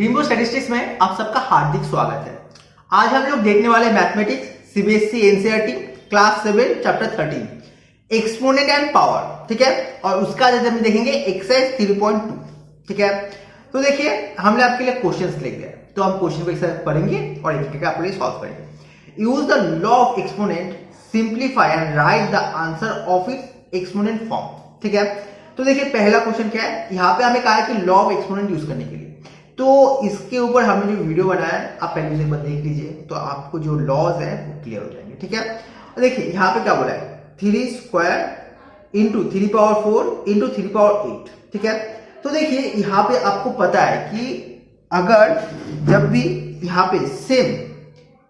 टिम्बो statistics में आप सबका हार्दिक स्वागत है। आज हम लोग देखने वाले mathematics CBSE NCERT class 7 chapter 13 exponent and power, ठीक है। और उसका आज हम देखेंगे एक्सरसाइज 3.2, ठीक है। तो देखिए हमने आपके लिए क्वेश्चंस लिख दिया, तो हम क्वेश्चन को एक साथ पढ़ेंगे और एक एक आपके लिए सॉल्व करेंगे। Use the law of exponent, simplify and right the answer of its exponent form, ठीक है। तो देखिए पहला क्वेश्चन क्या है, यहाँ पे हमें कहा है कि लॉ ऑफ एक्सपोनेंट यूज करने के लिए। तो इसके ऊपर हमने जो वीडियो बनाया है आप पहले उसे एक बार देख लीजिए, तो आपको जो लॉज है वो क्लियर हो जाएंगे, ठीक है। देखिए यहाँ पे क्या बोला है, 3 square into 3 power 4 into 3 power 8, ठीक है। तो देखिए यहाँ पे आपको पता है कि अगर जब भी यहाँ पे सेम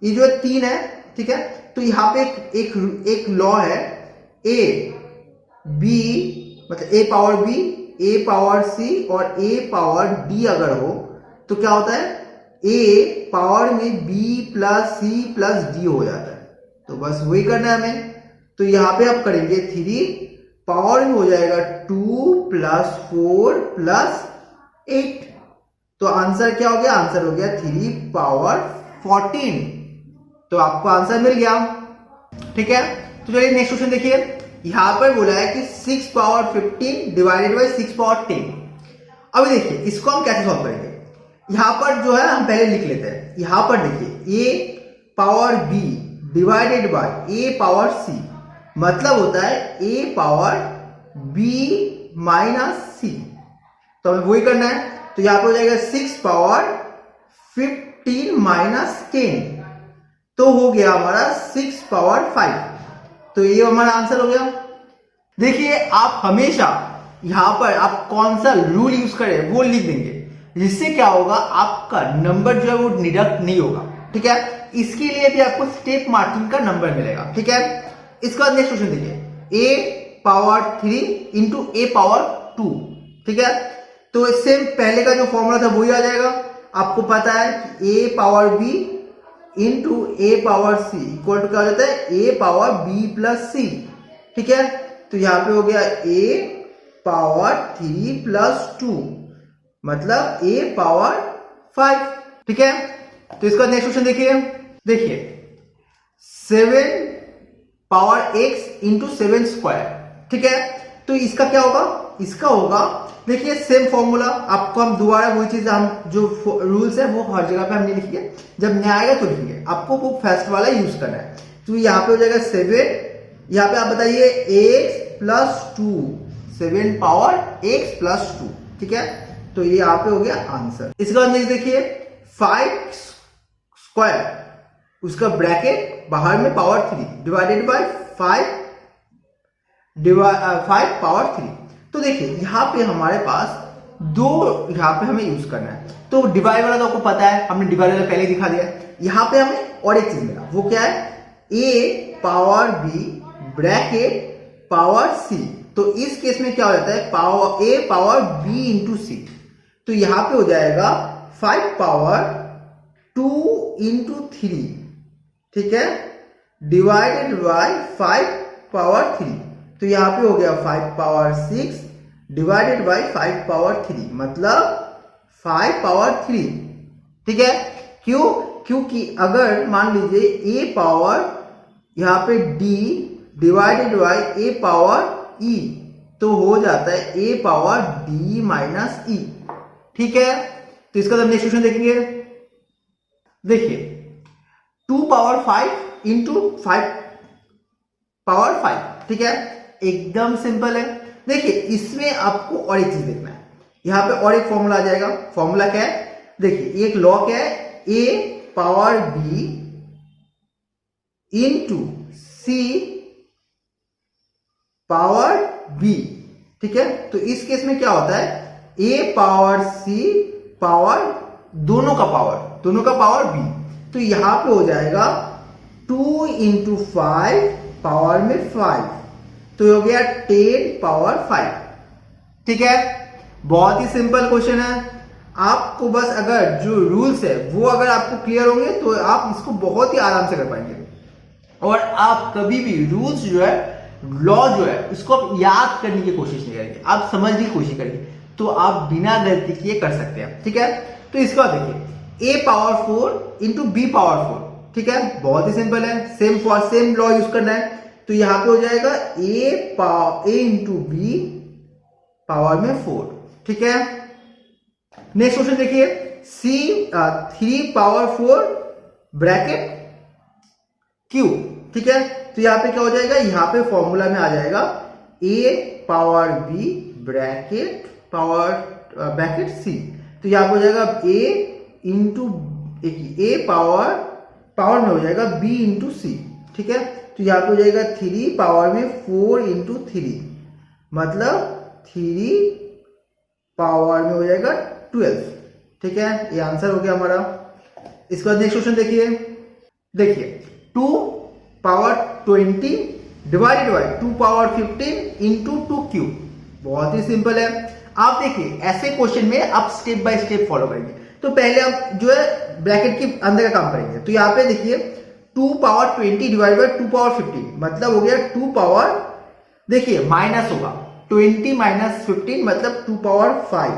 ये जो 3 है, ठीक है, तो यहाँ पे एक लॉ है ए बी मतलब ए पावर बी, ए पावर सी और ए पावर डी अगर हो तो क्या होता है, ए पावर में B plus C plus D हो जाता है। तो बस वही करना है हमें। तो यहां पे आप करेंगे 3 पावर में हो जाएगा 2 प्लस 4 प्लस 8। तो आंसर क्या हो गया, आंसर हो गया 3 पावर 14। तो आपको आंसर मिल गया, ठीक है। तो चलिए नेक्स्ट क्वेश्चन देखिए, यहां पर बोला है कि 6 पावर 15 डिवाइडेड बाई 6 पावर 10। अब देखिए इसको हम कैसे सॉल्व करेंगे। यहां पर जो है हम पहले लिख लेते हैं, यहां पर देखिए a power b divided by a power c, मतलब होता है a power b minus c। तो हमें वही करना है। तो यहां पर हो जाएगा 6 पावर 15 माइनस 10, तो हो गया हमारा 6 पावर 5। तो ये हमारा आंसर हो गया। देखिए आप हमेशा यहां पर आप कौन सा रूल यूज करें वो लिख देंगे, जिससे क्या होगा आपका नंबर जो है वो डिडक्ट नहीं होगा, ठीक है। इसके लिए भी आपको स्टेप मार्किंग का नंबर मिलेगा, ठीक है। इसका नेक्स्ट क्वेश्चन देखिए, a power 3 into A power 2, ठीक है। तो सेम पहले का जो फॉर्मूला था वही आ जाएगा। आपको पता है कि a power b into A power C equal to क्या हो जाता है, A power B plus C, ठीक है। तो यहां पे हो गया a पावर 3 प्लस 2 मतलब a पावर 5, ठीक है। तो इसका नेक्स्ट क्वेश्चन देखिए 7 पावर x इंटू 7 स्क्वायर, ठीक है। तो इसका क्या होगा, इसका होगा देखिए सेम फॉर्मूला। आपको हम दोबारा वही चीज, हम जो रूल्स है वो हर जगह पे हमने लिखी है, जब नया आएगा तो लिखेंगे। आपको वो फर्स्ट वाला यूज करना है। तो यहाँ पे हो जाएगा 7, यहाँ पे आप बताइए x plus 2, 7 power x plus 2, ठीक है। तो ये यहाँ पे हो गया आंसर। इसके बाद नेक्स्ट देखिए 5 स्क्वायर, उसका ब्रैकेट बाहर में पावर 3 डिवाइडेड बाय 5 पावर 3। तो देखिए यहां पे हमारे पास दो, यहां पे हमें यूज करना है। तो डिवाइड वाला तो आपको पता है, हमने डिवाइड वाला पहले दिखा दिया। यहां पे हमें और एक चीज मिला, वो क्या है, a power b bracket power c। तो इस केस में क्या हो जाता है, power a power b into c। तो यहां पे हो जाएगा 5 पावर 2 इंटू 3, ठीक है, डिवाइडेड बाय 5 पावर 3। तो यहां पे हो गया 5 पावर 6 डिवाइडेड बाय 5 पावर 3 मतलब 5 पावर 3, ठीक है। क्यों, क्योंकि अगर मान लीजिए a पावर यहां पे d divided by a power e, तो हो जाता है a power d minus e, ठीक है। तो इसका तो नेक्स्ट क्वेश्चन देखेंगे। देखिए 2 पावर 5 इंटू 5 पावर 5, ठीक है, एकदम सिंपल है। देखिए इसमें आपको और एक चीज देखना है, यहां पे और एक फॉर्मूला आ जाएगा। फॉर्मूला क्या है, देखिए एक लॉ क्या है, a power b into c power b, ठीक है। तो इस केस में क्या होता है, a पावर c पावर दोनों का पावर b। तो यहां पे हो जाएगा 2 इंटू 5 पावर में 5, तो हो गया 10 पावर 5, ठीक है। बहुत ही सिंपल क्वेश्चन है। आपको बस अगर जो रूल्स है वो अगर आपको क्लियर होंगे तो आप इसको बहुत ही आराम से कर पाएंगे। और आप कभी भी रूल्स जो है, लॉ जो है, उसको आप याद करने की कोशिश नहीं करेंगे, आप समझने की कोशिश करेंगे, तो आप बिना गलती किए कर सकते हैं, ठीक है। तो इसका देखिए a power 4 into B power 4, ठीक है, बहुत ही सिंपल है, सेम लॉ यूज करना है। तो यहां पे हो जाएगा a इंटू बी पावर में 4, ठीक है। नेक्स्ट क्वेश्चन देखिए, c 3 पावर 4 ब्रैकेट q, ठीक है। तो यहां पे क्या हो जाएगा, यहां पे फॉर्मूला में आ जाएगा a power b bracket c। तो यहां पे हो जाएगा a इंटू a पावर में हो जाएगा b इंटू c, ठीक है। तो यहां पे हो जाएगा 3 पावर में 4 इंटू 3, मतलब 3 पावर में हो जाएगा 12, ठीक है। ये आंसर हो गया हमारा। इसके बाद नेक्स्ट क्वेश्चन देखिए 2 power 20 divided by 2 power 15 into 2 बहुत ही सिंपल है। आप देखिए ऐसे क्वेश्चन में आप स्टेप बाय स्टेप फॉलो करेंगे। तो पहले आप जो है ब्रैकेट के अंदर का काम करेंगे। तो यहाँ पे देखिए 2 पावर 20 डिवाइड बाय 2 पावर 15, मतलब हो गया 2 पावर, देखिए माइनस होगा 20 माइनस 15 मतलब 2 पावर 5,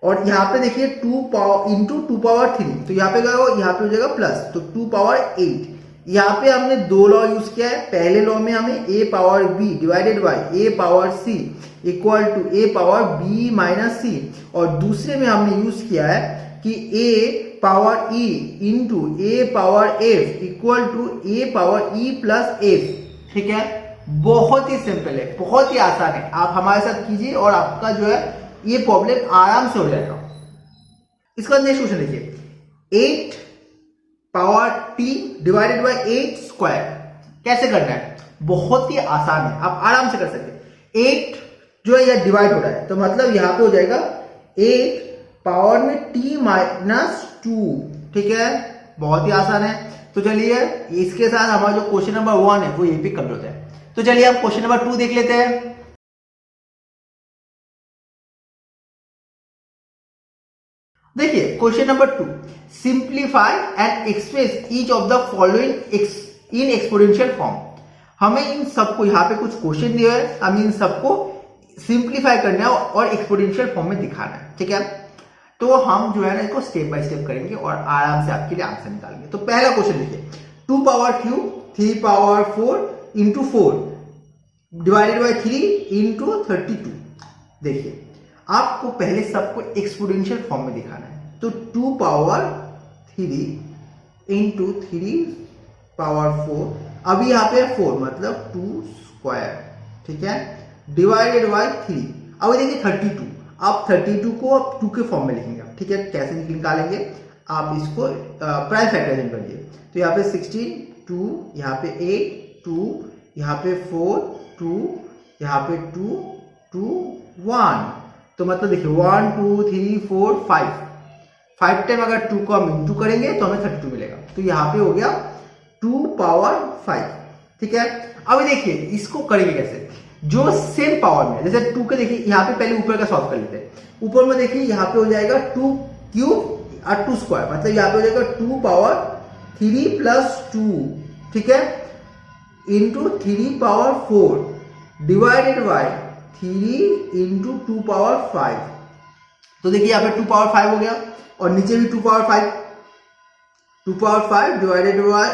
और यहाँ पे देखिए 2 पावर इंटू 2 पावर 3, तो यहाँ पे क्या होगा, यहाँ पे हो जाएगा प्लस, तो 2 पावर 8। यहाँ पे हमने दो लॉ यूज किया है। पहले लॉ में हमें a power b divided by a power c equal to a power b minus c, और दूसरे में हमने यूज किया है कि a power e into a power f equal to a power e plus f, ठीक है। बहुत ही सिंपल है, बहुत ही आसान है, आप हमारे साथ कीजिए और आपका जो है ये प्रॉब्लम आराम से हो जाएगा। इसका नेक्स्ट क्वेश्चन देखिए 8 power t divided by 8 square, कैसे करना है, बहुत ही आसान है, आप आराम से कर सकते हैं। 8 जो है यह डिवाइड हो रहा है, तो मतलब यहां पे हो जाएगा 8 पावर में t माइनस 2, ठीक है, बहुत ही आसान है। तो चलिए इसके साथ हमारा जो क्वेश्चन नंबर 1 है वो ये भी कंप्लीट होता है। तो चलिए आप क्वेश्चन नंबर 2 देख लेते हैं। देखिए question number 2, simplify and express each of the following in exponential form. हमें इन सबको, यहाँ पे कुछ क्वेश्चन दिए हैं, हमें इन सबको सिंप्लीफाई करना है और एक्सपोनेंशियल फॉर्म में दिखाना है, ठीक है। तो हम जो है ना इसको स्टेप बाय स्टेप करेंगे और आराम से आपके लिए आंसर निकालेंगे। तो पहला क्वेश्चन देखिए 2 power cube 3 power 4 into 4 divided by 3 into 32। देखिए आपको पहले सबको एक्सपोनेंशियल फॉर्म में दिखाना है। तो 2 पावर 3 इंटू 3 पावर 4, अभी यहाँ पे 4 मतलब 2 स्क्वायर, ठीक है, डिवाइडेड बाय 3। अब देखिए 32, आप 32 को आप 2 के फॉर्म में लिखेंगे, ठीक है। कैसे निकालेंगे, आप इसको प्राइम फैक्टराइजेशन करिए। तो यहाँ पे 16 2, यहाँ पे 8 2, यहाँ पे 4 2, यहाँ पे 2 2 1, तो मतलब देखिए 1 2 3 4 5 टाइम अगर 2 को हम इंटू करेंगे तो हमें 32 मिलेगा। तो यहाँ पे हो गया 2 पावर 5, ठीक है। अब देखिए इसको करेंगे कैसे, जो सेम पावर में, जैसे 2 के देखिए यहाँ पे पहले ऊपर का सॉल्व कर लेते हैं। ऊपर में देखिए यहाँ पे हो जाएगा 2 क्यूब और 2 स्क्वायर, मतलब यहाँ पे हो जाएगा 2 पावर 3 प्लस 2, ठीक है, into 3 power 4 divided by 3 into 2 power 5। तो देखिए यहाँ पे 2 पावर 5 हो गया, और नीचे भी 2 power 5 divided by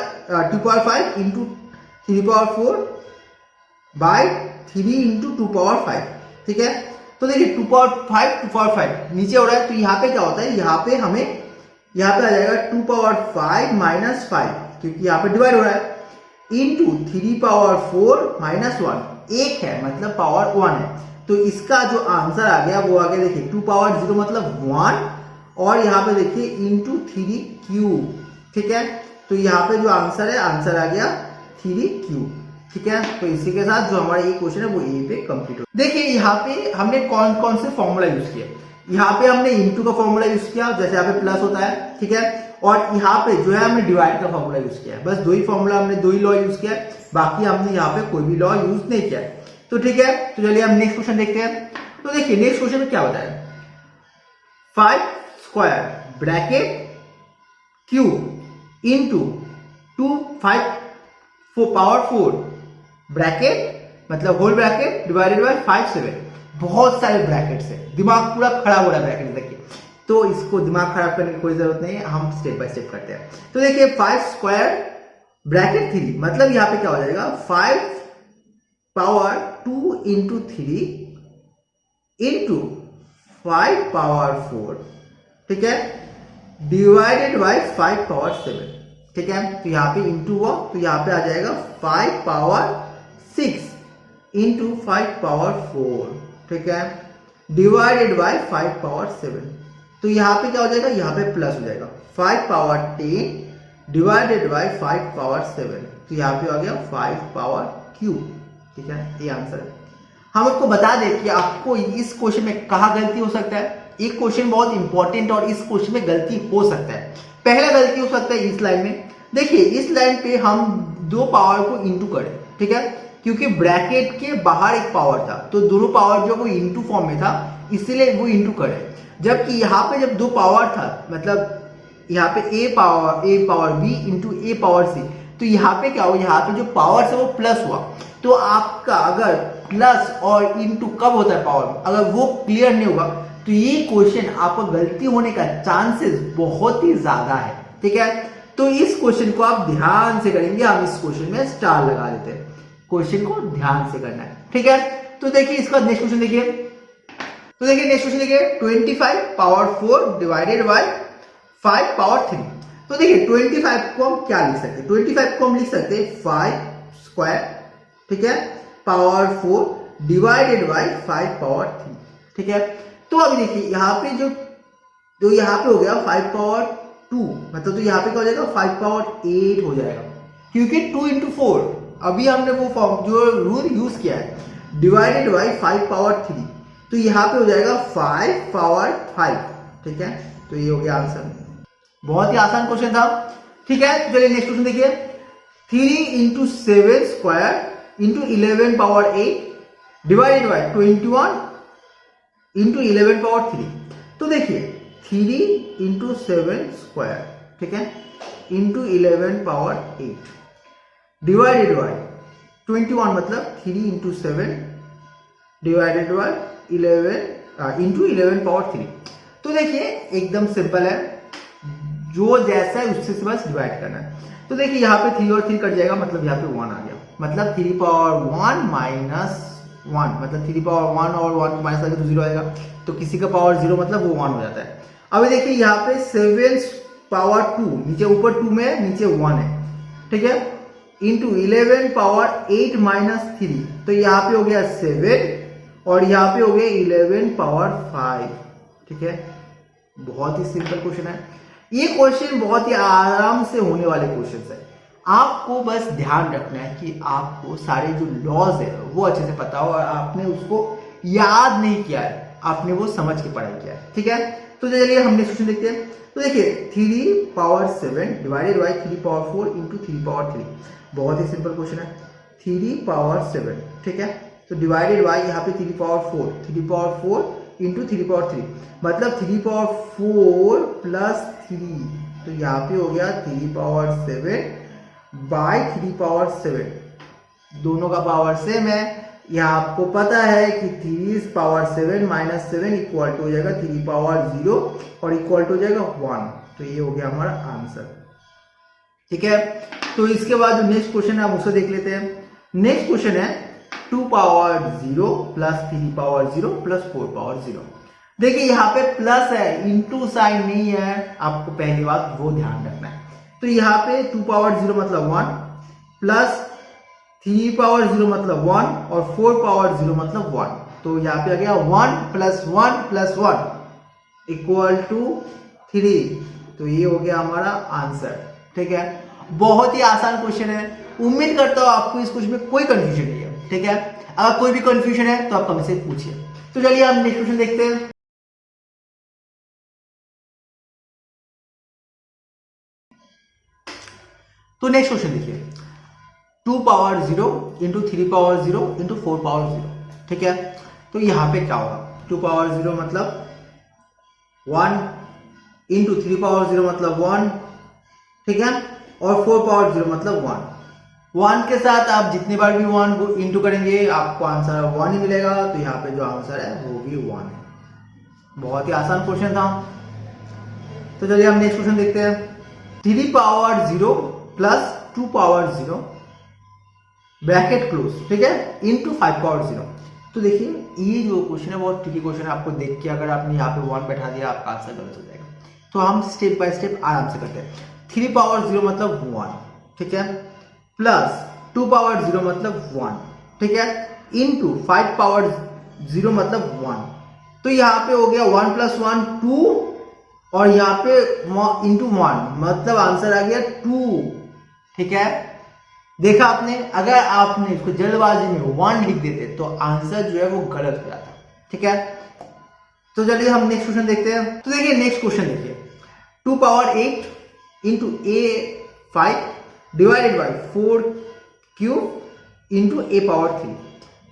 2 power 5 into 3 power 4 by 3 into 2 power 5, ठीक है। तो देखिए 2 पावर 5 नीचे हो रहा है, तो यहाँ पे क्या होता है, यहाँ पे आ जाएगा 2 पावर 5 माइनस 5, क्योंकि यहाँ पे डिवाइड हो रहा है, इंटू 3 पावर 4 माइनस 1, एक है मतलब पावर 1 है। तो इसका जो आंसर आ गया वो आ गया, देखिए 2 पावर 0 मतलब 1, और यहाँ पे देखिए इंटू 3 क्यूब, ठीक है। तो यहाँ पे जो आंसर है, आंसर आ गया 3 क्यूब, ठीक है। तो इसी के साथ जो हमारा ये क्वेश्चन है वो ए पे कंप्लीट हो। देखिए यहाँ पे हमने कौन कौन से फॉर्मूला यूज किए। यहाँ पे हमने इंटू का फॉर्मूला यूज किया, जैसे यहाँ पे प्लस होता है, ठीक है, और यहाँ पे जो है हमने डिवाइड का फॉर्मूला यूज किया है। बस दो ही फॉर्मूला, हमने दो ही लॉ यूज किया है, बाकी हमने यहाँ पे कोई भी लॉ यूज नहीं किया है। तो ठीक है, तो चलिए हम नेक्स्ट क्वेश्चन देखते हैं। तो देखिए नेक्स्ट क्वेश्चन में क्या बताया, 5 square bracket cube into 2 5 power 4 bracket मतलब होल ब्रैकेट डिवाइडेड बाय 5 7। बहुत सारे ब्रैकेट्स है, दिमाग पूरा खराब हो रहा है ब्रैकेट देखिए। तो इसको दिमाग खराब करने की कोई जरूरत नहीं है, हम स्टेप बाय स्टेप करते हैं। तो देखिए 5 स्क्वायर ब्रैकेट 3 मतलब यहाँ पे क्या हो जाएगा 5 पावर 2 इंटू 3 इंटू 5 पावर 4, ठीक है, डिवाइडेड बाय 5 पावर 7, ठीक है। तो यहाँ पे इंटू हुआ तो यहाँ पे आ जाएगा 5 पावर 6 इंटू 5 पावर 4, ठीक है, डिवाइडेड बाय 5 पावर 7। तो यहाँ पे क्या हो जाएगा, यहाँ पे प्लस हो जाएगा 5 पावर 10 डिवाइडेड बाय 5 पावर 7। तो यहाँ पे आ गया 5 पावर क्यूब, ठीक है, ये आंसर है। हम आपको बता दें कि आपको इस क्वेश्चन में कहाँ गलती हो सकता है। एक क्वेश्चन बहुत इंपॉर्टेंट और इस क्वेश्चन में गलती हो सकता है। पहला गलती हो सकता है इस लाइन में। देखिए इस लाइन पे हम दो पावर को इंटू करें, ठीक है, क्योंकि ब्रैकेट के बाहर एक पावर था तो दोनों पावर जो वो इंटू फॉर्म में था इसलिए वो इंटू करें। जबकि यहाँ पे जब दो पावर था मतलब यहाँ पे ए power B into A power सी, तो यहाँ पे क्या हुआ, यहाँ पे जो पावर है वो प्लस हुआ। तो आपका अगर प्लस और इंटू कब होता है पावर में, अगर वो क्लियर नहीं होगा तो ये क्वेश्चन आपको गलती होने का चांसेस बहुत ही ज्यादा है, ठीक है। तो इस क्वेश्चन को आप ध्यान से करेंगे, हम इस क्वेश्चन में स्टार लगा देते हैं। क्वेश्चन को ध्यान से करना है, ठीक है। तो देखिए इसका नेक्स्ट क्वेश्चन देखिए, तो देखिए नेक्स्ट क्वेश्चन देखिए 25 पावर 4 डिवाइडेड बाय 5 पावर 3। तो देखिए 25 को हम क्या लिख सकते हैं, 25 को हम लिख सकते हैं 5 स्क्वायर, ठीक है, पावर 4 डिवाइडेड बाय 5 पावर 3, ठीक है। तो अभी देखिए यहाँ पे जो यहाँ पे हो गया 5 पावर 2 मतलब, तो यहाँ पे क्या हो जाएगा 5 पावर 8 हो जाएगा, क्योंकि 2 इंटू 4 अभी हमने वो फॉर्म जो रूल यूज किया है डिवाइडेड बाय 5 पावर 3, तो यहाँ पे हो जाएगा 5 पावर 5, ठीक है। तो ये हो गया आंसर। बहुत ही आसान क्वेश्चन था, ठीक है। तो चलिए नेक्स्ट क्वेश्चन देखिए 3 into 7 square into 11 power 8 divided by 21 into 11 power 3। तो देखिए 3 इंटू 7 स्क्वायर, ठीक है, इंटू 11 पावर 8 डिवाइडेड बाय 21 मतलब 3 into 7 divided by 11 into 11 power 3। तो देखिए एकदम सिंपल है, जो जैसा है उससे बस डिवाइड करना है। तो देखिए यहाँ पे 3 और 3 कट जाएगा मतलब यहाँ पे 1 आ गया, मतलब 3 पावर 1 माइनस 1 मतलब 3 पावर 1 और 1 माइनस करके तो 0 आएगा, तो किसी का पावर 0 मतलब वो 1 हो जाता है। अभी देखिए यहाँ पे 7 पावर 2 नीचे ऊपर 2 में नीचे 1 है, ठीक है, इंटू 11 पावर 8 माइनस 3, तो यहाँ पे हो गया 7 और यहाँ पे हो गया 11 पावर 5, ठीक है। बहुत ही सिंपल क्वेश्चन है ये। क्वेश्चन बहुत ही आराम से होने वाले क्वेश्चन है। आपको बस ध्यान रखना है कि आपको सारे जो लॉज है वो अच्छे से पता हो और आपने उसको याद नहीं किया है, आपने वो समझ के पढ़ाई किया है, ठीक है। तो चलिए हम नेक्स्ट क्वेश्चन देखते हैं। तो देखिए 3 power 7 divided by 3 power 4 into 3 power 3, बहुत ही सिंपल क्वेश्चन है। 3 पावर 7, ठीक है, तो डिवाइडेड बाय यहाँ पे 3 पावर 4 इंटू 3 पावर 3 मतलब 3 पावर 4 प्लस 3, तो यहाँ पे हो गया 3 पावर 7 बाय 3 पावर 7, दोनों का पावर सेम है। यहाँ आपको पता है कि 3 पावर 7 माइनस 7 इक्वल टू हो जाएगा 3 पावर 0 और इक्वल टू हो जाएगा 1, तो ये हो गया हमारा आंसर, ठीक है। तो इसके बाद जो नेक्स्ट क्वेश्चन है हम उसे देख लेते हैं। नेक्स्ट क्वेश्चन है 2 power 0 plus 3 power 0 plus 4 power 0। देखिए यहाँ पे प्लस है, इंटू साइन नहीं है, आपको पहली बात वो ध्यान रखना है। तो यहाँ पे 2 पावर 0 मतलब 1 प्लस 3 पावर 0 मतलब 1 और 4 पावर 0 मतलब 1, तो यहाँ पे आ गया 1 प्लस 1 प्लस 1 इक्वल टू 3, तो ये हो गया हमारा आंसर, ठीक है। बहुत ही आसान क्वेश्चन है। उम्मीद करता हूँ आपको इस क्वेश्चन में कोई कंफ्यूजन नहीं है, ठीक है। अगर कोई भी कंफ्यूजन है तो आप कमेंट से पूछिए। तो चलिए हम नेक्स्ट क्वेश्चन देखते हैं। तो नेक्स्ट क्वेश्चन देखिए 2 power 0 into 3 power 0 into 4 power 0, ठीक है। तो यहाँ पे क्या होगा, 2 पावर 0 मतलब 1 इंटू 3 पावर 0 मतलब 1, ठीक है, और 4 पावर 0 मतलब 1 के साथ आप जितने बार भी 1 इंटू करेंगे आपको आंसर 1 ही मिलेगा, तो यहाँ पे जो आंसर है वो भी 1 है। बहुत ही आसान क्वेश्चन था, तो चलिए हम नेक्स्ट क्वेश्चन देखते हैं। 3 power 0 plus 2 power 0 bracket close, ठीक है, इनटू 5 पावर 0। तो देखिए ये जो क्वेश्चन है बहुत ट्रिकी क्वेश्चन है, आपको देख के अगर आपने यहाँ पे 1 बैठा दिया आपका आंसर गलत हो जाएगा। तो हम स्टेप बाय स्टेप आराम से करते हैं। 3 पावर 0 मतलब 1, ठीक है, प्लस 2 पावर 0 मतलब 1, ठीक है, इनटू 5 पावर 0 मतलब 1। तो यहाँ पे हो गया 1 प्लस 1 2 और यहाँ पे इंटू 1 मतलब आंसर आ गया 2, ठीक है। देखा आपने, अगर आपने इसको जल्दबाजी में 1 लिख देते तो आंसर जो है वो गलत हो जाता, ठीक है। तो चलिए हम नेक्स्ट क्वेश्चन देखते हैं। तो देखिए नेक्स्ट क्वेश्चन देखिए, 2 power 8 into a5 divided by 4 cube into a power 3।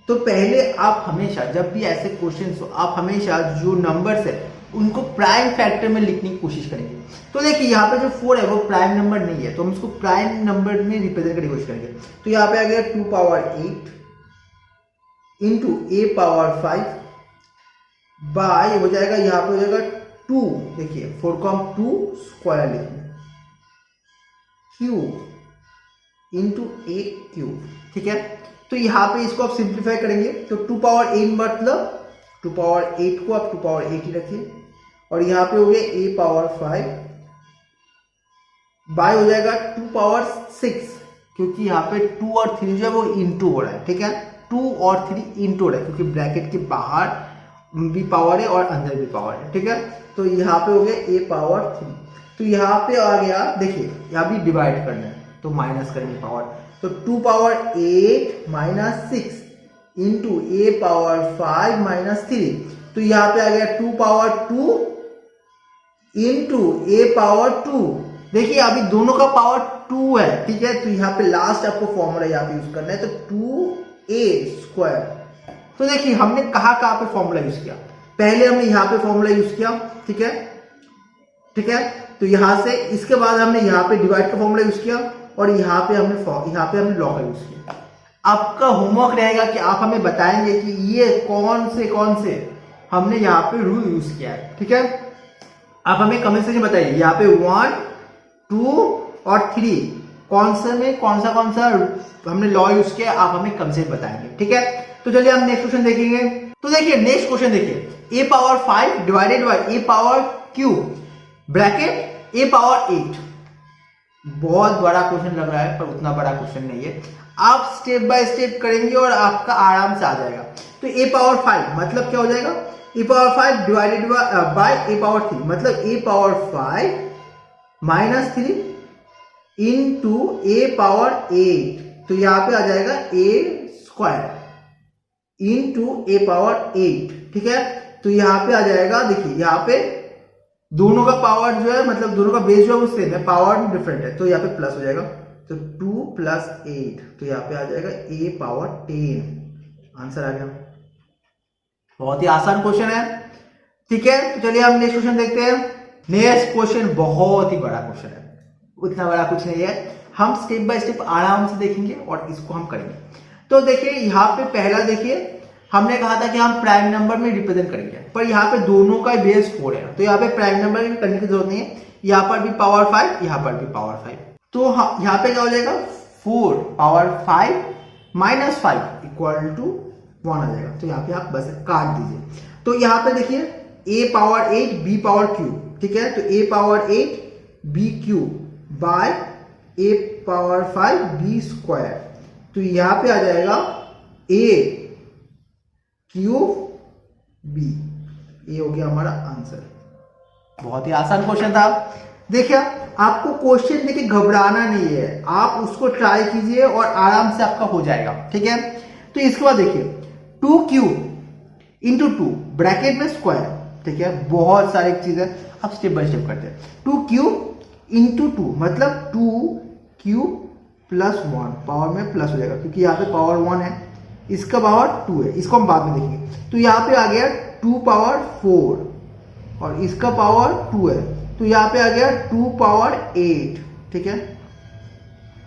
तो पहले आप हमेशा जब भी ऐसे क्वेश्चन हो आप हमेशा जो नंबर्स है उनको प्राइम फैक्टर में लिखने की कोशिश करेंगे। तो देखिए यहाँ पे जो 4 है वो प्राइम नंबर नहीं है, तो हम इसको प्राइम नंबर में रिप्रेजेंट करने की कोशिश करेंगे। तो यहाँ पे आ गया 2 power 8 into a power 5 by हो जाएगा, यहाँ पे हो जाएगा 2, देखिए 4 को हम 2 स्क्वायर लिखेंगे, क्यूब इंटू a क्यूब, ठीक है। तो यहाँ पे इसको आप सिंप्लीफाई करेंगे तो 2 पावर 8 मतलब 2 पावर 8 को आप 2 पावर 8 ही रखिए और यहाँ पे हो गया a पावर 5 बाय हो जाएगा 2 पावर 6, क्योंकि यहाँ पे 2 और 3 जो है वो इंटू हो रहा है, ठीक है, 2 और 3 इंटू हो रहा है क्योंकि ब्रैकेट के बाहर भी पावर है और अंदर भी पावर है, ठीक है। तो यहाँ पे हो गया a पावर 3। तो यहाँ पे आ गया, देखिए यहाँ भी डिवाइड करना है तो माइनस करेंगे पावर, तो 2 power 8 minus 6 into a power 5 minus 3। तो यहाँ पे आ गया 2 पावर 2 इंटू a पावर 2। देखिए अभी दोनों का पावर 2 है, ठीक है। तो यहाँ पे लास्ट आपको फॉर्मूला यहाँ पे यूज करना है, तो 2a स्क्वायर। तो देखिए हमने कहाँ पे फॉर्मूला यूज किया, पहले हमने यहाँ पे फॉर्मूला यूज किया, ठीक है, ठीक है। तो यहाँ से इसके बाद हमने यहाँ पे डिवाइड का फॉर्मूला यूज किया और यहाँ पे हमने लॉ का यूज किया। आपका होमवर्क रहेगा कि आप हमें बताएंगे कि ये कौन से हमने यहाँ पे रूल यूज किया है, ठीक है। आप हमें कमेंट सेक्शन में बताइए यहाँ पे 1, 2 और 3 कौन सा हमने लॉ यूज किया, आप हमें कमेंट से बताएंगे, ठीक है। तो चलिए हम नेक्स्ट क्वेश्चन देखेंगे। तो देखिए नेक्स्ट क्वेश्चन देखिए, a power 5 divided by a power cube bracket a power 8। बहुत बड़ा क्वेश्चन लग रहा है पर उतना बड़ा क्वेश्चन नहीं है, आप स्टेप बाय स्टेप करेंगे और आपका आराम से आ जाएगा। तो a पावर 5 मतलब क्या हो जाएगा, a power 5 divided by a power 3 मतलब a power 5 minus 3 into a power 8। तो यहाँ पे आ जाएगा a square into a power 8, ठीक है। तो यहाँ पे आ जाएगा, देखिए यहाँ पे दोनों का पावर जो है मतलब दोनों का बेस जो है वो सेम है, पावर डिफरेंट है, तो यहाँ पे प्लस हो जाएगा, तो 2 प्लस 8, तो यहाँ पे आ जाएगा a पावर 10, आंसर आ गया। बहुत ही आसान क्वेश्चन है, ठीक है। तो चलिए हम नेक्स्ट क्वेश्चन देखते हैं। नेक्स्ट क्वेश्चन बहुत ही बड़ा क्वेश्चन है, उतना बड़ा कुछ नहीं है, हम स्टेप बाय स्टेप आराम से देखेंगे और इसको हम करेंगे। तो देखिए यहाँ पे पहला देखिए, हमने कहा था कि हम प्राइम नंबर में रिप्रेजेंट करेंगे, पर यहाँ पे दोनों का बेस 4 है, तो यहाँ पे प्राइम नंबर में करने की जरूरत नहीं है, यहाँ पर भी पावर 5, यहाँ पर भी पावर 5। तो यहाँ पे क्या हो जाएगा, 4 पावर 5 माइनस 5 इक्वल टू 1 आ जाएगा। तो यहाँ पे आप बस काट दीजिए। तो यहाँ पे देखिए a power 8 b power cube, ठीक है, तो a power 8 b cube by a power 5 b square. तो यहाँ पे आ जाएगा a क्यूब b, ये हो गया हमारा आंसर। बहुत ही आसान क्वेश्चन था। देखिए आपको क्वेश्चन देखिए घबराना नहीं है, आप उसको ट्राई कीजिए और आराम से आपका हो जाएगा, ठीक है। तो इसके बाद देखिए 2 क्यूब इंटू 2 ब्रैकेट में स्क्वायर, ठीक है, बहुत सारी चीजें आप स्टेप बाय स्टेप करते हैं। 2 क्यूब इंटू 2 मतलब 2 क्यूब प्लस 1, पावर में प्लस हो जाएगा क्योंकि यहाँ पे पावर 1 है, इसका पावर 2 है, इसको हम बाद में देखेंगे। तो यहाँ पे आ गया 2 पावर 4 और इसका पावर 2 है, तो यहाँ पे आ गया 2 पावर 8, ठीक है।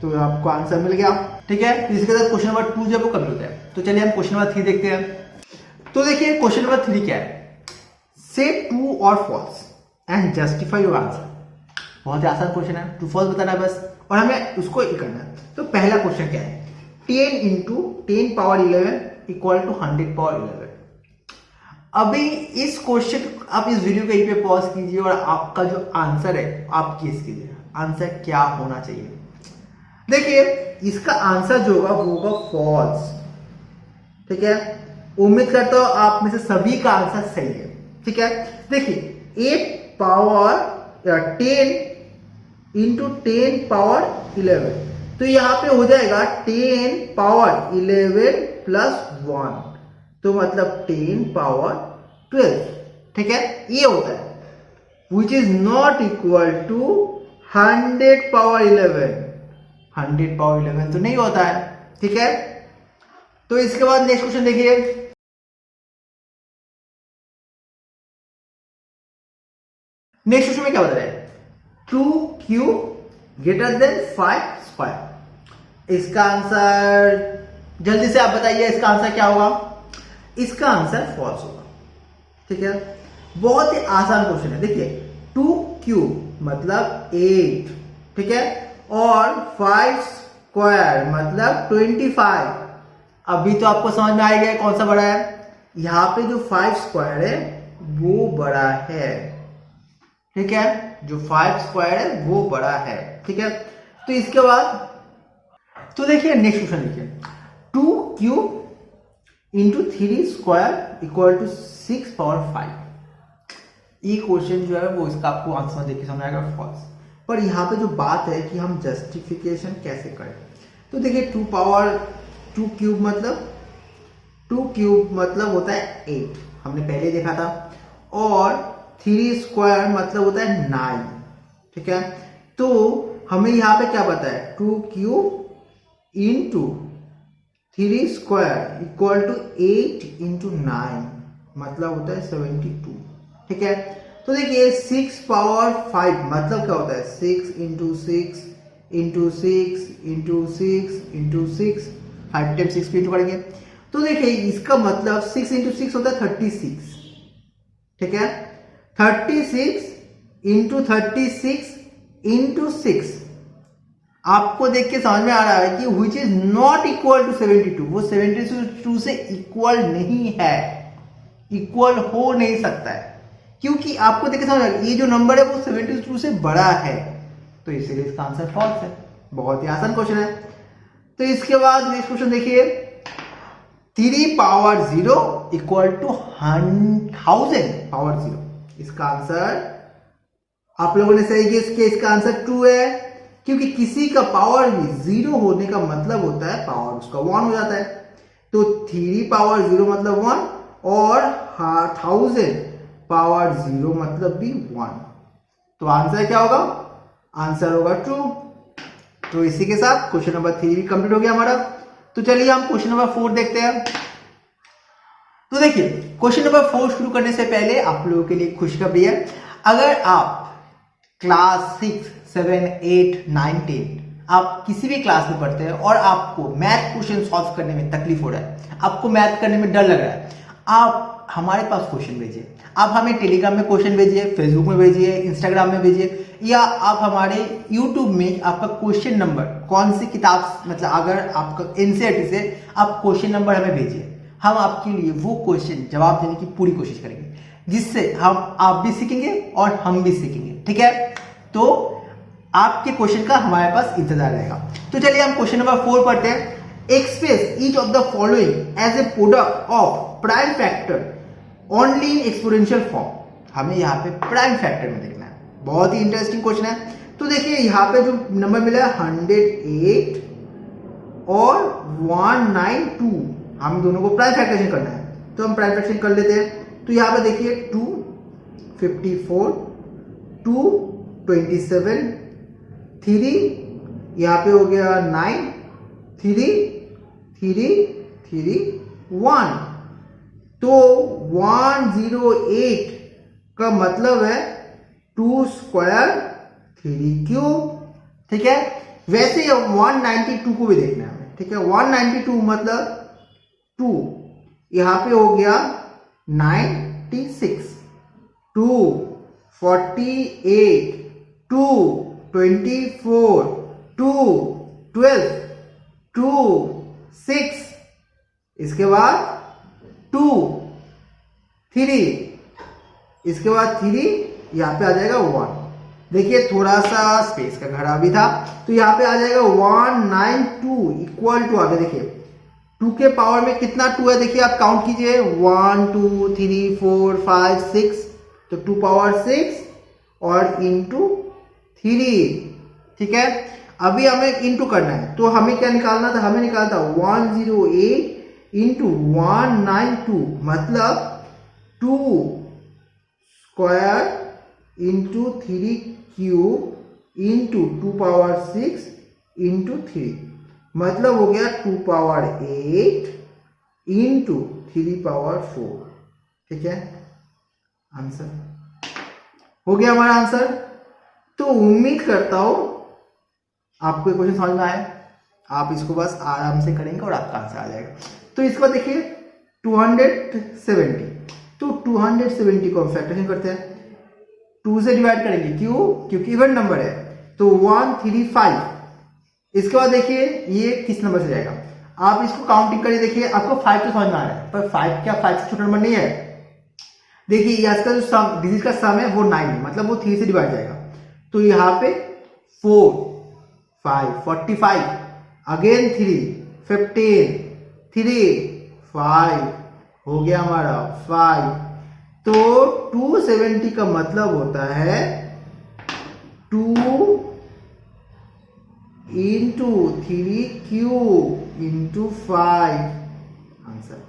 तो आपको आंसर मिल गया, ठीक है। तो इसके साथ क्वेश्चन नंबर 2 जब वो कम होता है। तो चलिए हम क्वेश्चन नंबर 3 देखते हैं। तो देखिए क्वेश्चन नंबर 3 क्या है, से ट्रू और false and justify your answer. बहुत ही आसान क्वेश्चन है, ट्रू फॉल्स बताना है बस, और हमें उसको ही करना है। तो पहला क्वेश्चन क्या है, 10 into 10 power 11 equal to 100 power 11। अभी इस क्वेश्चन, आप इस वीडियो को यहीं पे पॉज कीजिए और आपका जो आंसर है आप गेस कीजिए, आंसर क्या होना चाहिए। देखिए इसका आंसर जो होगा वो होगा फॉल्स, ठीक है। उम्मीद करता हूं आप में से सभी का आंसर सही है, ठीक है। देखिए 8 पावर 10 इंटू 10 पावर 11, तो यहां पे हो जाएगा 10 पावर 11 प्लस 1, तो मतलब 10 पावर 12, ठीक है। ये होता है which is not equal to 100 power 11। 100 power 11 तो नहीं होता है, ठीक है। तो इसके बाद नेक्स्ट क्वेश्चन देखिए, नेक्स्ट क्वेश्चन में क्या बता रहे हैं, 2 क्यूब ग्रेटर देन 5 स्क्वायर। इसका आंसर जल्दी से आप बताइए, इसका आंसर क्या होगा। इसका आंसर फॉल्स होगा, ठीक है। बहुत ही आसान क्वेश्चन है। देखिए 2 क्यूब मतलब 8, ठीक है, और 5 स्क्वायर मतलब 25। अभी तो आपको समझ में आ गया कौन सा बड़ा है। यहां पे जो 5 स्क्वायर है वो बड़ा है, ठीक है, जो 5 स्क्वायर है वो बड़ा है, ठीक है। तो इसके बाद तो देखिए नेक्स्ट क्वेश्चन देखिए, 2 cube into 3 square equal to 6 power 5। ये क्वेश्चन जो है वो इसका आपको आंसर देख के समझ आएगा फॉल्स। पर यहाँ पे जो बात है कि हम जस्टिफिकेशन कैसे करें, तो देखिए 2 क्यूब मतलब होता है 8, हमने पहले देखा था, और 3 स्क्वायर मतलब होता है 9, ठीक है। तो हमें यहाँ पे क्या पता है, 2 cube into 3 square equal to 8 into 9 मतलब होता है 72, ठीक है। तो देखिए 6 पावर 5 मतलब क्या होता है, 6 into 6 into 6 into 6 into 6, 5 time 6 into करेंगे, तो देखिए इसका मतलब 6 इंटू 6 होता है 36, ठीक है। 36 इंटू 36 इंटू 6, आपको देख के समझ में आ रहा है कि which is not equal to 72, वो 72 से इक्वल नहीं है, इक्वल हो नहीं सकता है, क्योंकि आपको देख के समझ आ रहा है ये जो नंबर है वो 72 से बड़ा है, तो इसीलिए इसका आंसर फॉल्स है। बहुत ही आसान क्वेश्चन है। तो इसके बाद नेक्स्ट क्वेश्चन देखिए, 3 पावर 0 इक्वल टू 1000 पावर 0। इसका आंसर आप लोगों ने सही गेस किया, इसका आंसर 2 है, क्योंकि किसी का पावर भी 0 होने का मतलब होता है पावर उसका 1 हो जाता है। तो 3 पावर 0 मतलब 1, और 1000 पावर 0 मतलब भी 1, तो आंसर क्या होगा, आंसर होगा ट्रू। तो इसी के साथ क्वेश्चन नंबर 3 भी कंप्लीट हो गया हमारा। तो चलिए हम क्वेश्चन नंबर 4 देखते हैं। तो देखिए क्वेश्चन नंबर 4 शुरू करने से पहले आप लोगों के लिए खुशखबरी है, अगर आप क्लास 6, 7, 8, 9, 10 आप किसी भी क्लास में पढ़ते हैं और आपको मैथ क्वेश्चन सॉल्व करने में तकलीफ हो रहा है, आपको मैथ करने में डर लग रहा है, आप हमारे पास क्वेश्चन भेजिए। आप हमें टेलीग्राम में क्वेश्चन भेजिए, फेसबुक में भेजिए, इंस्टाग्राम में भेजिए, या आप हमारे यूट्यूब में आपका क्वेश्चन नंबर कौन सी किताब, मतलब अगर आपका एनसीईआरटी से आप क्वेश्चन नंबर हमें भेजिए, हम आपके लिए वो क्वेश्चन जवाब देने की पूरी कोशिश करेंगे, जिससे हम आप भी सीखेंगे और हम भी सीखेंगे, ठीक है। तो आपके क्वेश्चन का हमारे पास इंतजार रहेगा। तो चलिए हम क्वेश्चन नंबर 4 पढ़ते हैं। Express each of the following as a product of prime factor only in exponential form. हमें यहाँ पे प्राइम फैक्टर में देखना है, बहुत ही इंटरेस्टिंग क्वेश्चन है। तो देखिए यहाँ पे जो नंबर मिला है 108 और 192, हम दोनों को प्राइम फैक्टराइजेशन करना है, तो हम प्राइम फैक्टराइजेशन कर लेते हैं। तो यहाँ पे देखिए 2 54 2 27 3, यहाँ पे हो गया 9 3 3 3 1, तो 108 का मतलब है 2 स्क्वायर 3 क्यूब, ठीक है। वैसे 192 को भी देखना है, ठीक है। 192 मतलब 2, यहां पे हो गया 96, 2 48 2 24 2 12 2 6, इसके बाद 2 3, इसके बाद 3, यहाँ पे आ जाएगा 1। देखिए थोड़ा सा स्पेस का घड़ा भी था, तो यहाँ पे आ जाएगा 192 इक्वल टू, आगे देखिए 2 के पावर में कितना 2 है, देखिए आप काउंट कीजिए 1 2 3 4 5 6, तो 2 पावर 6 और इंटू 3, ठीक है। अभी हमें इंटू करना है, तो हमें क्या निकालना था, हमें निकालना था 108 इंटू 192, मतलब 2 square into 3 cube into 2 power 6 into 3, मतलब हो गया 2 पावर 8 इंटू 3 पावर 4, ठीक है। आंसर हो गया हमारा आंसर। तो उम्मीद करता हूं आपको ये क्वेश्चन समझ में आया, आप इसको बस आराम से करेंगे और आपका आंसर आ जाएगा। तो इसको देखिए 270, तो 270 को हम फैक्टराइजेशन करते हैं, 2 से डिवाइड करेंगे, क्यों, क्योंकि इवन नंबर है, तो 135। इसके बाद देखिए ये किस नंबर से जाएगा, आप इसको काउंटिंग करिए, देखिए आपको 5 तो समझ में आ रहा है, पर 5 क्या 5 से छोटा नंबर नहीं है। देखिए इसका जो सम, डिजिट का सम है वो 9 है, मतलब वो 3 से डिवाइड जाएगा, तो यहाँ पे 4 5 45, अगेन 3 15 3 5, हो गया हमारा 5। तो 270 का मतलब होता है 2 इंटू 3 क्यूब इंटू 5, आंसर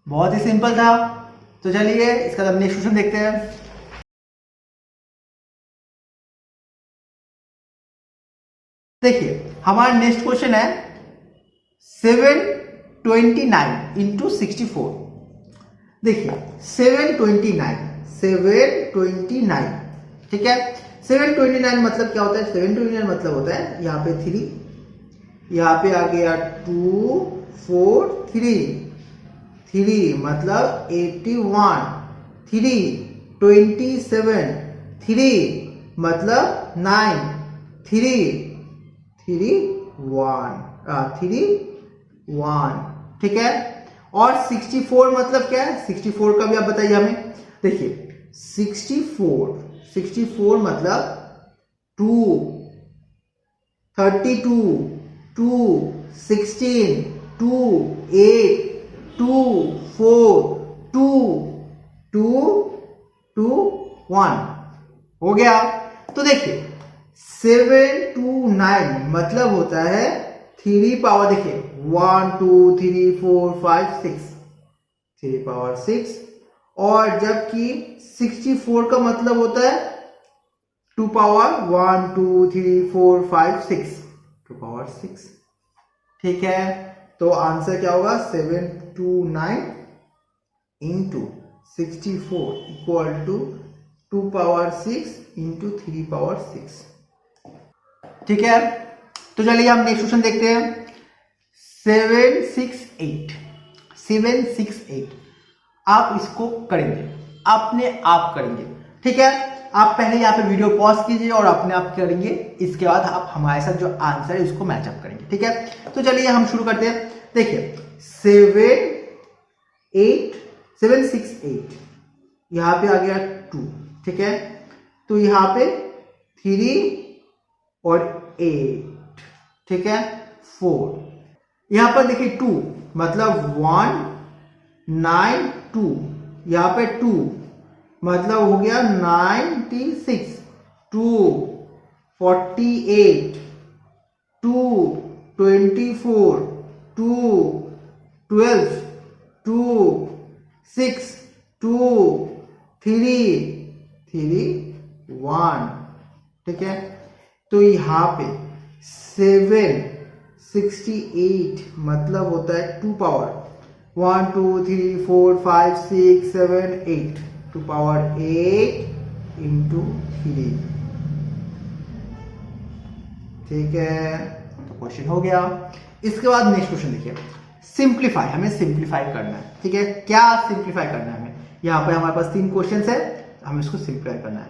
बहुत ही सिंपल था। तो चलिए इसका अब नेक्स्ट क्वेश्चन देखते हैं। देखिए हमारा नेक्स्ट क्वेश्चन है 729 इंटू 64। देखिए 729, ठीक है। 729 मतलब क्या होता है, 729 मतलब होता है यहाँ पे 3, यहाँ पे आ गया 2 4 3 मतलब 81, 3 27, 3 मतलब 9, 3 1, ठीक है। और 64 मतलब क्या है, 64 का भी आप बताइए हमें। देखिए 64 मतलब 2 32 2 16 2 8 2 4 2 2 2 1 हो गया। तो देखिए 729 मतलब होता है 3 पावर, देखिए 1 2 3 4 5 6, 3 पावर 6, और जबकि 64 का मतलब होता है 2 पावर 1 2 3 4 5 6, 2 पावर 6, ठीक है। तो आंसर क्या होगा, 729 into 64 equal to 2 power 6 into 3 power 6, ठीक है। तो चलिए हम नेक्स्ट क्वेश्चन देखते हैं। 768 आप इसको करेंगे, अपने आप करेंगे, ठीक है। आप पहले यहाँ पे वीडियो पॉज कीजिए और अपने आप करेंगे, इसके बाद आप हमारे साथ जो आंसर है उसको मैचअप करेंगे, ठीक है। तो चलिए हम शुरू करते हैं। देखिए 768 यहाँ पे आ गया 2, ठीक है। तो यहाँ पे 3 और 8, ठीक है, 4, यहां पर देखिए 2 मतलब 1 9 2, यहां पे 2 मतलब हो गया 96, 2 48, 2 24, 2 12, 2 6 2 3 1, ठीक है। तो यहां पे 768 मतलब होता है 2 पावर 1 2 3 4 5 6 7 8, 2 पावर 8 इंटू 3, ठीक है। तो क्वेश्चन हो गया। इसके बाद नेक्स्ट क्वेश्चन देखिए, सिंप्लीफाई, हमें सिंप्लीफाई करना है, ठीक है। क्या सिंप्लीफाई करना है हमें, यहाँ पे हमारे पास 3 क्वेश्चन है, हमें इसको सिंप्लीफाई करना है।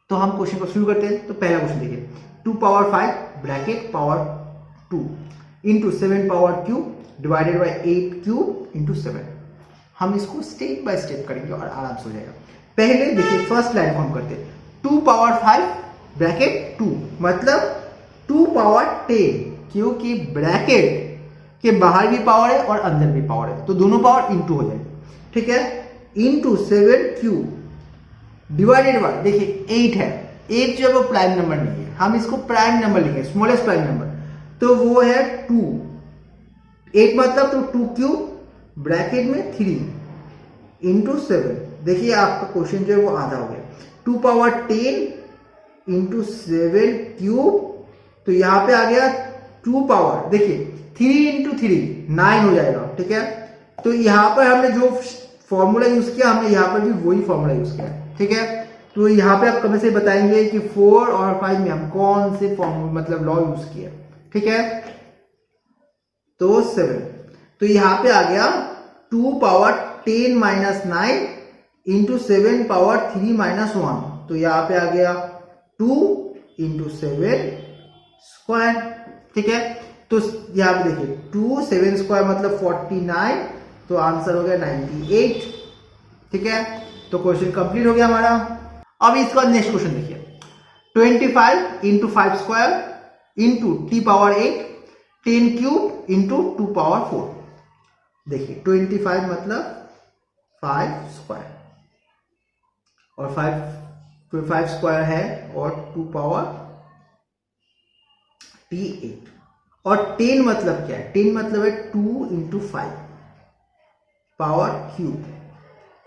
तो हम क्वेश्चन को शुरू करते हैं। तो पहला क्वेश्चन देखिए, 2 power 5 bracket power 2 into 7 power cube divided by 8 cube into 7। हम इसको स्टेप बाय स्टेप करेंगे और आराम से हो जाएगा। पहले देखिए फर्स्ट लाइन को हम करते हैं, 2 पावर 5 ब्रैकेट 2 मतलब 2 पावर 10, क्योंकि ब्रैकेट के बाहर भी पावर है और अंदर भी पावर है, तो दोनों पावर इंटू हो जाएगा, ठीक है। इंटू 7 क्यूब डिवाइडेड बाय, देखिए 8 है, 8 जो है वो प्राइम नंबर नहीं है, हम इसको प्राइम नंबर लिखेंगे, स्मॉलेस्ट प्राइम नंबर, तो वो है 2। 8 मतलब तो 2 क्यूब ब्रैकेट में 3 इंटू 7। देखिए आपका क्वेश्चन जो है वो आधा हो गया। 2 पावर 10 इंटू 7 क्यूब, तो यहां पे आ गया 2 पावर, देखिए 3 इंटू 3 9 हो जाएगा, ठीक है। तो यहां पर हमने जो फॉर्मूला यूज किया, हमने यहां पर भी वही फॉर्मूला यूज किया, ठीक है। तो यहां पे आप कमेंट से बताएंगे कि 4 और 5 में हम कौन से फॉर्मूला मतलब लॉ यूज किया, ठीक है। तो 7, तो यहां पे आ गया 2 power 10 minus 9 into 7 power 3 minus 1, तो यहां पे आ गया 2 इंटू 7 स्क्वायर, ठीक है। तो यहां पे देखिए 2 7 स्क्वायर मतलब 49, तो आंसर हो गया 98, ठीक है। तो क्वेश्चन कंप्लीट हो गया हमारा। अब इसके बाद नेक्स्ट क्वेश्चन देखिए, 25 into 5 square into T power 8 10 cube into 2 power 4। देखिए 25 मतलब 5 स्क्वायर और 5 स्क्वायर है और 2 पावर T8, और 10 मतलब क्या है, 10 मतलब है 2 into 5 power cube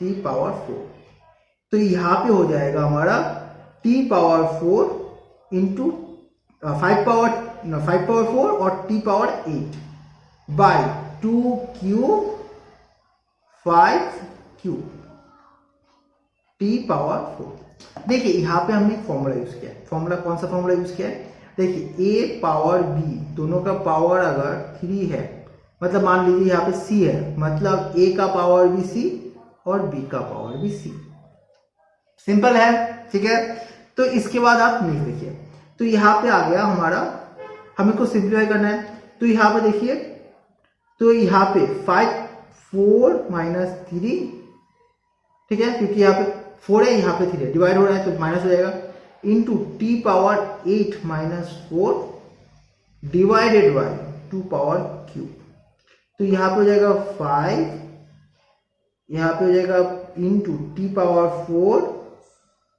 T power 4। तो यहां पे हो जाएगा हमारा T पावर 4 इंटू 5 पावर 4 और T power 8 by 2 cube 5 cube T power 4। देखिए यहां पे हमने एक फॉर्मूला यूज किया है। फॉर्मूला कौन सा फॉर्मूला यूज किया है, देखिए a पावर b दोनों का पावर अगर 3 है, मतलब मान लीजिए यहाँ पे c है, मतलब a का पावर भी c और b का पावर भी c। सिंपल है, ठीक है। तो इसके बाद आप नेक्स्ट देखिए, तो यहाँ पे आ गया हमारा, हमें को सिंप्लीफाई करना है। तो यहाँ पे देखिए, तो यहाँ पे 4 माइनस 3, ठीक है, क्योंकि यहाँ पे 4 है, यहाँ पे 3 है, डिवाइड हो रहा है तो माइनस हो जाएगा, into T power 8 minus 4 divided by 2 power cube. तो यहाँ पे हो जाएगा 5, यहाँ पे हो जाएगा into T power 4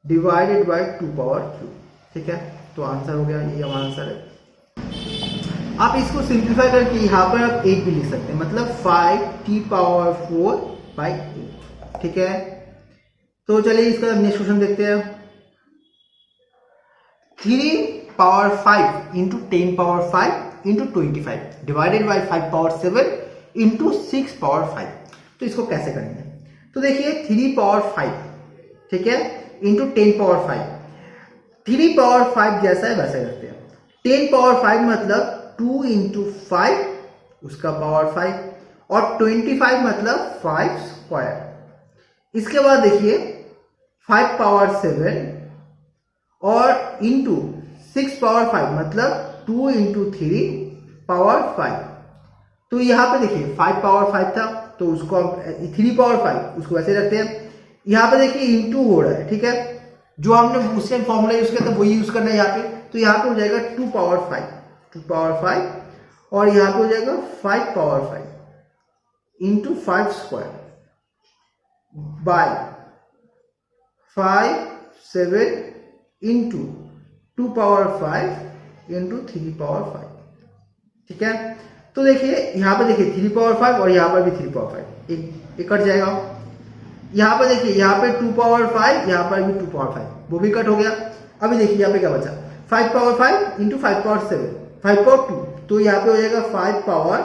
divided by 2 power cube, ठीक है। तो आंसर हो गया, ये हमारा आंसर है। आप इसको सिंप्लीफाई करके यहाँ पर आप 8 भी लिख सकते हैं, मतलब 5 टी पावर 4 बाई 8, ठीक है। तो चलिए इसका नेक्स्ट क्वेश्चन देखते हैं, 3 power 5 into 10 power 5 into 25 divided by 5 power 7 into 6 power 5। तो इसको कैसे करेंगे, तो देखिए 3 पावर 5, ठीक है, इंटू 10 पावर 5, 3 पावर 5 जैसा है वैसा करते हैं। 10 पावर 5 मतलब 2 इंटू 5 उसका पावर 5, और 25 मतलब 5 स्क्वायर। इसके बाद देखिए 5 पावर 7 और इंटू 6 पावर 5 मतलब 2 इंटू 3 पावर 5। तो यहां पे देखिए 5 पावर 5 था, तो उसको 3 पावर 5 उसको वैसे रखते हैं। यहां पे देखिए इंटू हो रहा है, ठीक है, जो हमने उससे फॉर्मूला यूज किया था वही यूज करना है यहाँ पे। तो यहाँ पे हो जाएगा 2 पावर 5 और यहाँ पे हो जाएगा 5 power 5 into 5 square by 5 7 into 2 power 5 into 3 power 5, ठीक है। तो देखिए यहाँ पे देखिए 3 पावर 5 और यहाँ पर भी 3 पावर 5, एक कट जाएगा। यहाँ पे देखिए यहाँ पे 2 पावर 5, यहाँ पर भी 2 पावर 5, वो भी कट हो गया। अभी देखिए यहाँ पे क्या बचा, 5 पावर 5 इंटू 5 पावर 7, 5 पावर 2, तो यहाँ पे हो जाएगा 5 पावर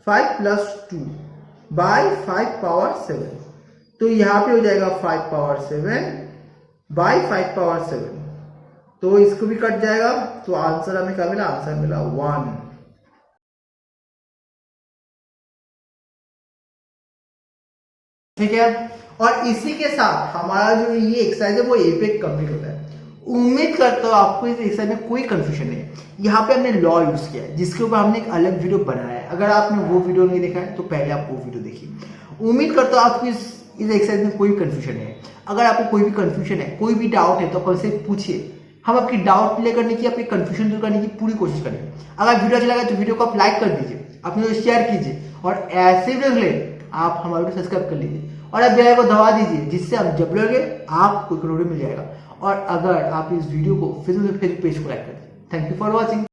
5 प्लस 2 बाय 5 पावर 7। तो यहाँ पे हो जाएगा 5 पावर 7 बाय 5 पावर 7, तो इसको भी कट जाएगा। तो आंसर हमें क्या मिला, आंसर मिला 1। ठीक है, और इसी के साथ हमारा जो ये एक्सरसाइज है वो ए पे कंप्लीट होता है। उम्मीद करता हूँ आपको इस एक्सरसाइज में कोई कंफ्यूजन नहीं है। यहाँ पे हमने लॉ यूज किया है जिसके ऊपर हमने एक अलग वीडियो बनाया है। अगर आपने वो वीडियो नहीं देखा है तो पहले आप वो वीडियो देखिए। उम्मीद करता हूँ आपको इस एक्सरसाइज में कोई कंफ्यूजन नहीं है। अगर आपको कोई भी कंफ्यूजन है, कोई भी डाउट है तो आप हमसे पूछिए। हम आपकी डाउट क्लियर करने की, आपकी कंफ्यूजन दूर करने की पूरी कोशिश करेंगे। अगर वीडियो अच्छा लगा तो वीडियो को आप लाइक कर दीजिए, अपने शेयर कीजिए और ऐसे वीडियो के लिए आप हमारे वीडियो सब्सक्राइब कर लीजिए और आप बेल को दबा दीजिए जिससे हम जब लगे आपको वीडियो मिल जाएगा। और अगर आप इस वीडियो को फेसबुक पेज को लाइक कर दीजिए। Thank you for watching.